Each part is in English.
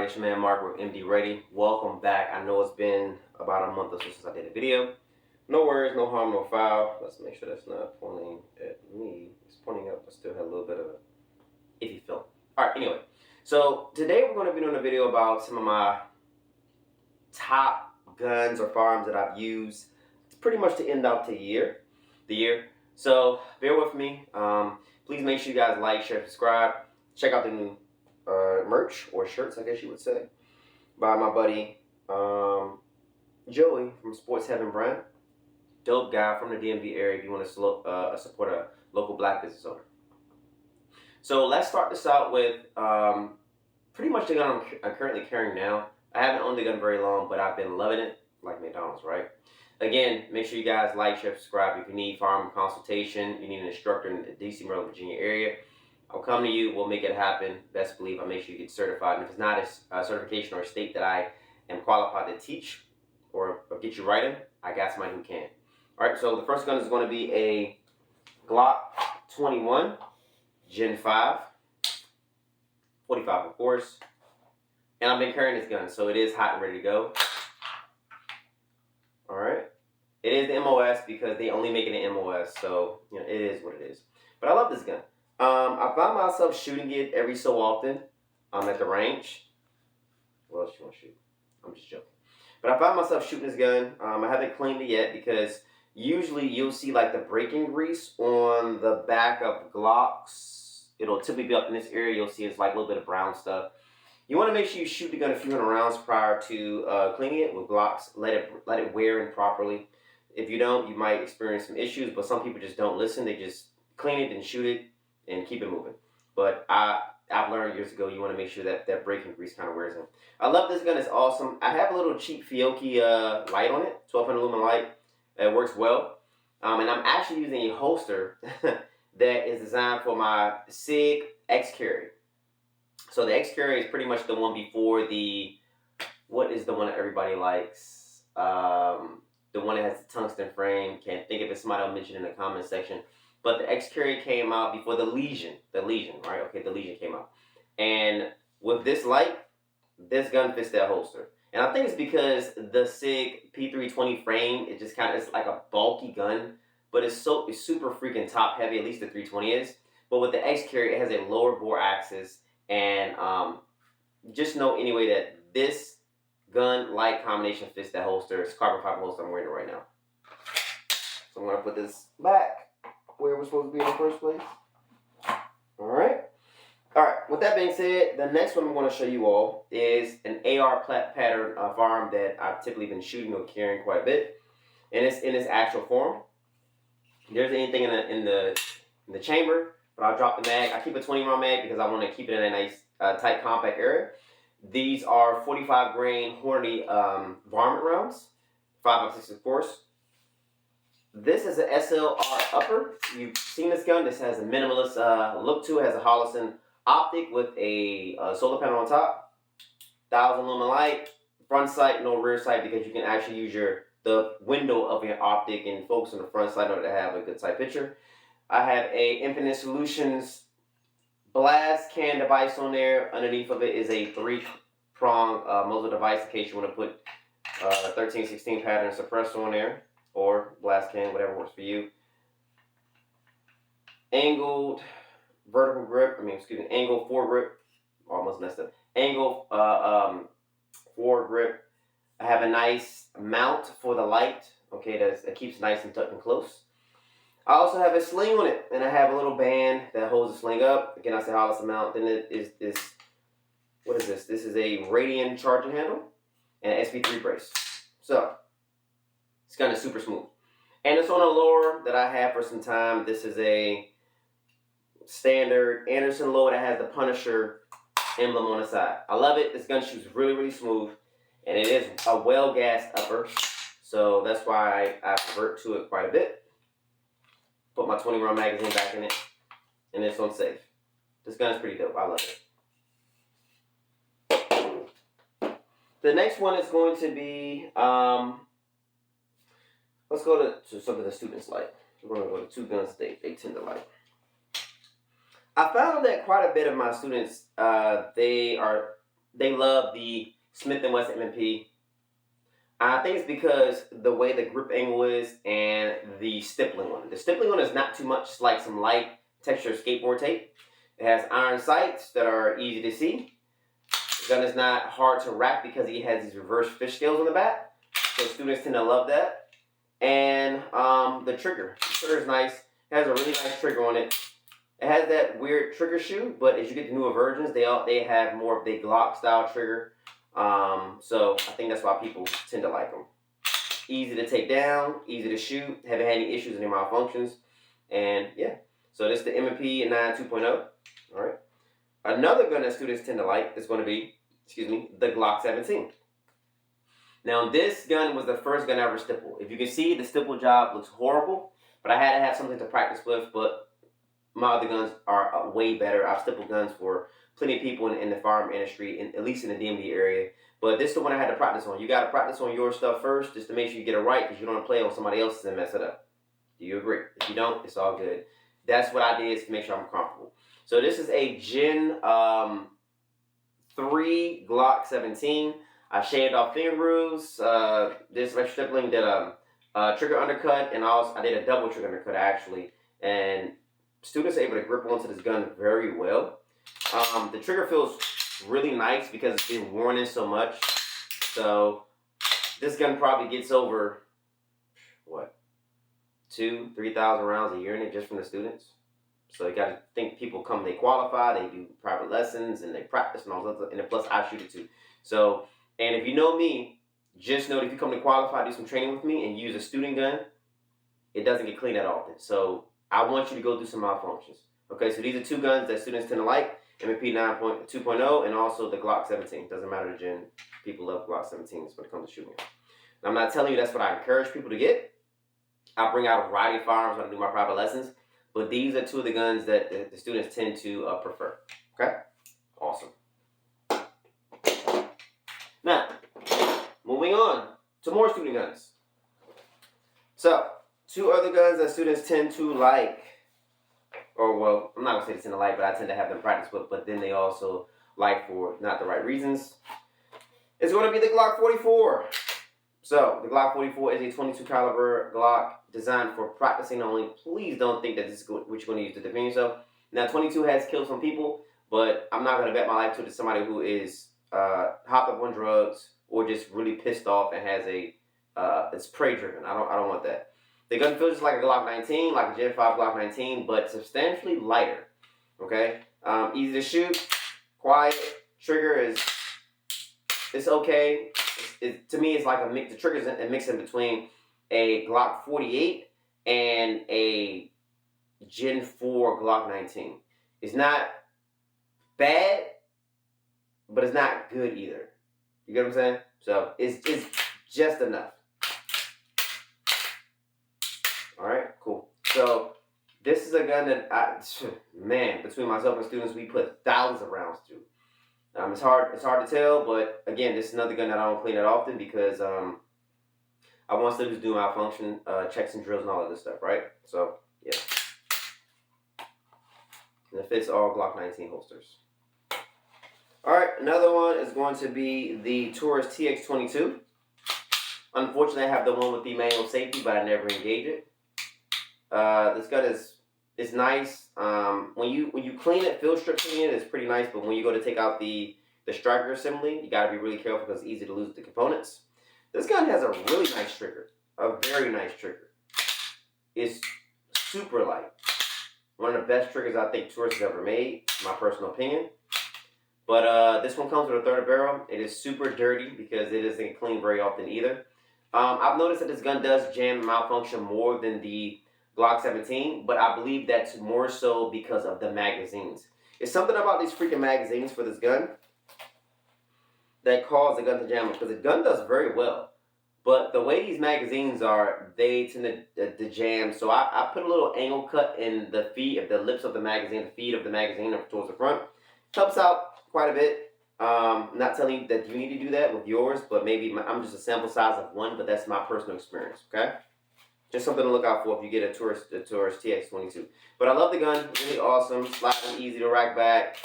everybody, it's your man Mark with MD Ready. Welcome back. I know it's been about a month or so since I did a video. No worries, no harm, no foul. Let's make sure that's not pointing at me. It's pointing up, but still had a little bit of a iffy feeling. Alright, anyway. So today we're going to be doing a video about some of my top guns or firearms that I've used pretty much to end out the year. So bear with me. Please make sure you guys like, share, subscribe. Check out the new merch or shirts, I guess you would say, by my buddy Joey from Sports Heaven Brand. Dope guy from the DMV area if you want to support a local black business owner. So let's start this out with pretty much the gun I'm currently carrying now. I haven't owned the gun very long, but I've been loving it like McDonald's, right? Again, make sure you guys like, share, subscribe. If you need firearm consultation, you need an instructor in the DC, Maryland, Virginia area, I'll come to you. We'll make it happen. Best believe I'll make sure you get certified. And if it's not a certification or a state that I am qualified to teach or get you right in, I got somebody who can. All right, so the first gun is going to be a Glock 21 Gen 5, 45 of course. And I've been carrying this gun, so it is hot and ready to go. All right. It is the MOS because they only make it in MOS, so you know it is what it is. But I love this gun. I find myself shooting it every so often at the range. What else you want to shoot? I'm just joking. But I find myself shooting this gun. I haven't cleaned it yet because usually you'll see like the braking grease on the back of Glocks. It'll typically be up in this area. You'll see it's like a little bit of brown stuff. You want to make sure you shoot the gun a few hundred rounds prior to cleaning it with Glocks. Let it wear in properly. If you don't, you might experience some issues, but some people just don't listen. They just clean it and shoot it and keep it moving. But I've learned years ago, you want to make sure that braking grease kind of wears in. I love this gun. It's awesome. I have a little cheap Fiocchi light on it, 1200 lumen light. It works well. And I'm actually using a holster that is designed for my SIG X-Carry. So the X-Carry is pretty much the one before the, what is the one that everybody likes? The one that has the tungsten frame. Can't think of it. Somebody will mention in the comment section. But the X-Carry came out before the Legion. Right? Okay, the Legion came out. And with this light, this gun fits that holster. And I think it's because the SIG P320 frame, it just kind of, it's like a bulky gun. But it's super freaking top heavy, at least the 320 is. But with the X-Carry, it has a lower bore axis. And just know anyway that this gun light combination fits that holster. It's carbon fiber holster I'm wearing it right now. So I'm going to put this back where it was supposed to be in the first place. Alright. With that being said, the next one I'm going to show you all is an AR pattern firearm that I've typically been shooting or carrying quite a bit. And it's in its actual form. There's anything in the chamber, but I'll drop the mag. I keep a 20 round mag because I want to keep it in a nice tight compact area. These are 45 grain Hornady varmint rounds, 5.56 of course. This is an SLR upper. You've seen this gun. This has a minimalist look to it. It has a Holosun optic with a solar panel on top. 1000 lumen light. Front sight, no rear sight because you can actually use the window of your optic and focus on the front sight in order to have a good sight picture. I have a Infinite Solutions blast can device on there. Underneath of it is a 3-prong muzzle device in case you want to put 1316 pattern suppressor on there. Or blast can, whatever works for you. Angled vertical grip, angled foregrip. Almost messed up. Angled foregrip. I have a nice mount for the light. Okay, that keeps nice and tucked and close. I also have a sling on it, and I have a little band that holds the sling up. Again, I said Holosun mount. Then it is this. What is this? This is a Radian charging handle and an SP3 brace. So it's kind of super smooth. And it's on a lower that I have for some time. This is a standard Anderson lower that has the Punisher emblem on the side. I love it. This gun shoots really, really smooth. And it is a well-gassed upper. So that's why I revert to it quite a bit. Put my 20 round magazine back in it. And it's on safe. This gun is pretty dope. I love it. The next one is going to be... let's go to something the students like. We're going to go to two guns they tend to like. I found that quite a bit of my students, they are they love the Smith & Wesson M&P. I think it's because the way the grip angle is and the stippling one. The stippling one is not too much. It's like some light texture skateboard tape. It has iron sights that are easy to see. The gun is not hard to rack because it has these reverse fish scales on the back. So students tend to love that. And the trigger. The trigger is nice. It has a really nice trigger on it. It has that weird trigger shoe, but as you get the newer versions, they have more of the Glock style trigger. So I think that's why people tend to like them. Easy to take down, easy to shoot, haven't had any issues, any malfunctions, and yeah. So this is the M&P 9 2.0. All right. Another gun that students tend to like is going to be, the Glock 17. Now this gun was the first gun I ever stippled. If you can see, the stipple job looks horrible, but I had to have something to practice with. But my other guns are way better. I've stippled guns for plenty of people in the firearm industry, at least in the DMV area. But this is the one I had to practice on. You got to practice on your stuff first just to make sure you get it right, because you don't want to play on somebody else's and mess it up. Do you agree? If you don't, it's all good. That's what I did to make sure I'm comfortable. So this is a Gen 3 Glock 17. I shaved off finger grooves, did some extra stippling, did a trigger undercut, and also I did a double trigger undercut actually. And students are able to grip onto this gun very well. The trigger feels really nice because it's been worn in so much. So this gun probably gets over, what, 2,000-3,000 rounds a year in it just from the students. So you got to think people come, they qualify, they do private lessons, and they practice and all that, and then plus I shoot it too. So, and if you know me, just know that if you come to qualify, do some training with me, and use a student gun, it doesn't get cleaned that often. So I want you to go through some malfunctions. Okay, so these are two guns that students tend to like, M&P 2.0 and also the Glock 17. Doesn't matter the gen, people love Glock 17s when it comes to shooting. And I'm not telling you that's what I encourage people to get. I bring out a variety of firearms when I do my private lessons, but these are two of the guns that the students tend to prefer. Okay, awesome. Now, moving on to more student guns. So, two other guns that students tend to like, or well, I'm not gonna say they tend to like, but I tend to have them practice with, but then they also like for not the right reasons. It's going to be the Glock 44. So, the Glock 44 is a 22 caliber Glock designed for practicing only. Please don't think that this is what you're going to use to defend yourself. Now, 22 has killed some people, but I'm not going to bet my life to somebody who is hopped up on drugs or just really pissed off and has it's prey driven. I don't want that. The gun feels just like a Glock 19, like a Gen 5 Glock 19, but substantially lighter. Okay, easy to shoot, quiet. Trigger is it's okay. To me, it's like a mix. The trigger's a mix in between a Glock 48 and a Gen 4 Glock 19. It's not bad, but it's not good either. You get what I'm saying? So it's just enough. All right, cool. So this is a gun that between myself and students, we put thousands of rounds through. It's hard to tell, but again, this is another gun that I don't clean that often because I want students to do malfunction checks and drills and all of this stuff, right? So yeah, and it fits all Glock 19 holsters. All right, another one is going to be the Taurus TX22. Unfortunately, I have the one with the manual safety, but I never engage it. This gun is nice. When you clean it, field strip clean it is pretty nice, but when you go to take out the striker assembly, you got to be really careful because it's easy to lose the components. This gun has a really nice trigger, a very nice trigger. It's super light. One of the best triggers I think Taurus has ever made, in my personal opinion. But this one comes with a 30 barrel. It is super dirty because it isn't cleaned very often either. I've noticed that this gun does jam and malfunction more than the Glock 17, but I believe that's more so because of the magazines. It's something about these freaking magazines for this gun that cause the gun to jam, because the gun does very well. But the way these magazines are, they tend to jam. So I put a little angle cut in the feed of the lips of the magazine, the feed of the magazine up towards the front. Helps out quite a bit. Not telling you that you need to do that with yours, but maybe I'm just a sample size of one, but that's my personal experience, okay? Just something to look out for if you get a Taurus TX22. But I love the gun, really awesome, slightly easy to rack back.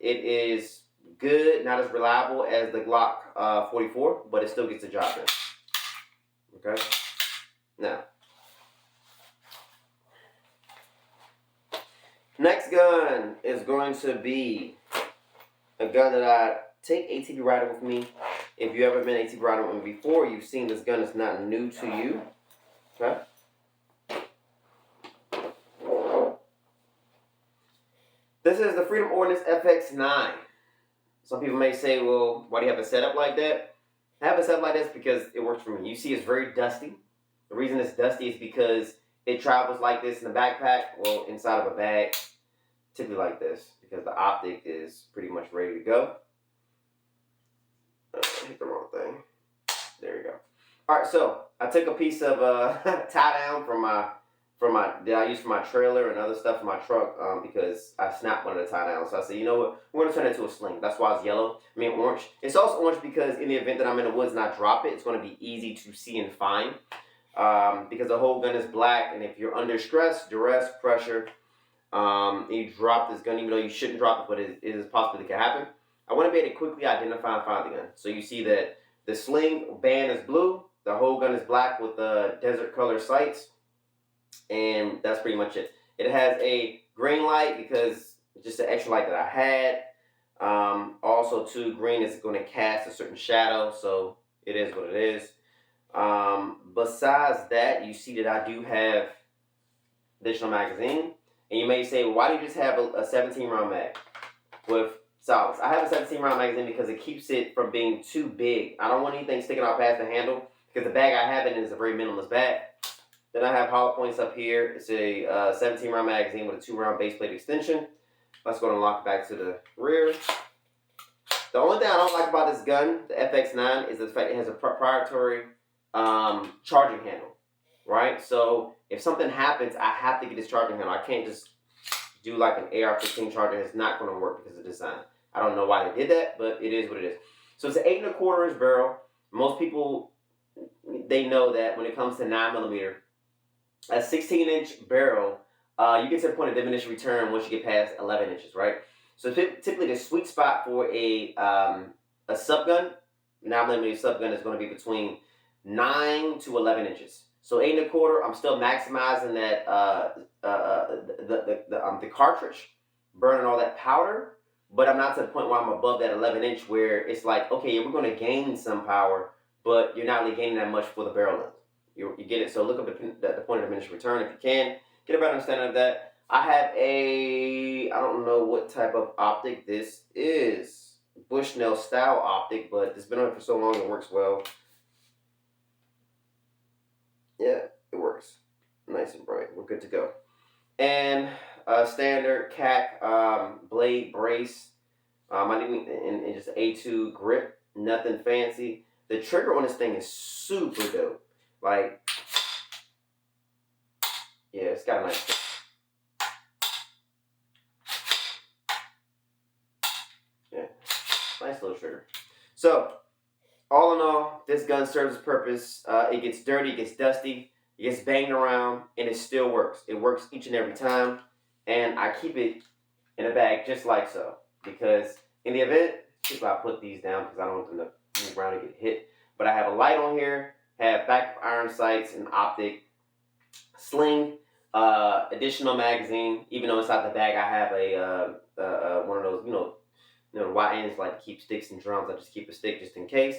It is good, not as reliable as the Glock 44, but it still gets the job done. Okay? Now, next gun is going to be a gun that I take ATV riding with me. If you've ever been ATV riding with me before, you've seen this gun. It's not new to you. Okay? This is the Freedom Ordnance FX9. Some people may say, well, why do you have it set up like that? I have it set up like this because it works for me. You see it's very dusty. The reason it's dusty is because it travels like this in a backpack, well, inside of a bag, typically like this, because the optic is pretty much ready to go. Hit the wrong thing. There you go. All right, so I took a piece of tie down from my that I use for my trailer and other stuff in my truck because I snapped one of the tie downs. So I said, you know what, we're gonna turn it into a sling. That's why it's yellow. I mean orange. It's also orange because in the event that I'm in the woods and I drop it, it's gonna be easy to see and find. Because the whole gun is black, and if you're under stress, duress, pressure, you drop this gun, even though you shouldn't drop it, but it is possible it can happen. I want to be able to quickly identify and find the gun. So you see that the sling band is blue, the whole gun is black with the desert color sights, and that's pretty much it. It has a green light because just the extra light that I had. Also, too, green is going to cast a certain shadow, so it is what it is. Besides that, you see that I do have additional magazine, and you may say, well, why do you just have a 17 round mag with solids? I have a 17 round magazine because it keeps it from being too big. I don't want anything sticking out past the handle because the bag I have in is a very minimalist bag. Then I have hollow points up here. It's a 17 round magazine with a 2 round base plate extension. Let's go and lock it back to the rear. The only thing I don't like about this gun, the FX9, is the fact it has a proprietary charging handle, right? So if something happens, I have to get this charging handle. I can't just do like an AR-15 charger. It's not going to work because of design. I don't know why they did that, but it is what it is. So it's an 8 1/4 inch barrel. Most people, they know that when it comes to 9mm, a 16-inch barrel, you get to the point of diminishing return once you get past 11 inches, right? So typically the sweet spot for a subgun, 9mm subgun, is going to be between 9 to 11 inches. So 8 1/4, I'm still maximizing that the cartridge, burning all that powder, but I'm not to the point where I'm above that 11 inch where it's like, okay, we're going to gain some power, but you're not really gaining that much for the barrel length. You get it? So look up the point of diminishing return if you can. Get a better understanding of that. I have I don't know what type of optic this is. Bushnell style optic, but it's been on it for so long it works well. Yeah, it works. Nice and bright. We're good to go. And standard CAC blade brace. I didn't and just A2 grip. Nothing fancy. The trigger on this thing is super dope. Like, yeah, it's got a nice. Yeah, nice little trigger. So, all in all, this gun serves its purpose. It gets dirty, it gets dusty, it gets banged around, and it still works. It works each and every time, and I keep it in a bag just like so. Because in the event, I put these down because I don't want them to move around and get hit. But I have a light on here, have backup iron sights and optic, sling, additional magazine. Even though inside the bag I have a one of those, you know, wide ends like to keep sticks and drums. I just keep a stick just in case.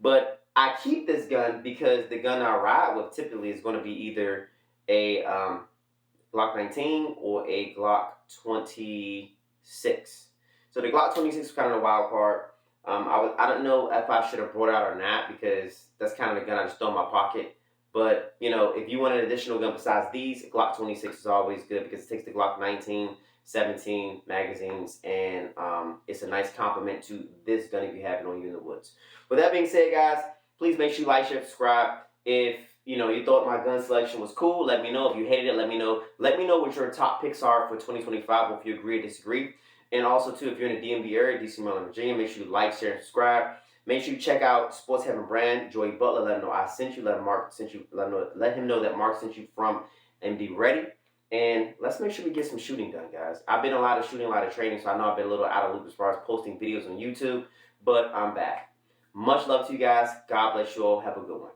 But I keep this gun because the gun I ride with typically is going to be either a Glock 19 or a Glock 26. So the Glock 26 is kind of the wild card. I don't know if I should have brought it out or not because that's kind of the gun I just throw in my pocket. But, you know, if you want an additional gun besides these, Glock 26 is always good because it takes the Glock 19, 17 magazines, and it's a nice complement to this gun if you have it on you in the woods. With that being said, guys, please make sure you like, share, subscribe. If you thought my gun selection was cool, let me know. If you hated it, let me know. Let me know what your top picks are for 2025, or if you agree or disagree. And also, too, if you're in the DMV area, DC, Maryland, Virginia, make sure you like, share, and subscribe. Make sure you check out Sports Heaven Brand, Joey Butler. Let him know I sent you. Let him know that Mark sent you from MD Ready. And let's make sure we get some shooting done, guys. I've been a lot of shooting, a lot of training, so I know I've been a little out of loop as far as posting videos on YouTube, but I'm back. Much love to you guys. God bless you all. Have a good one.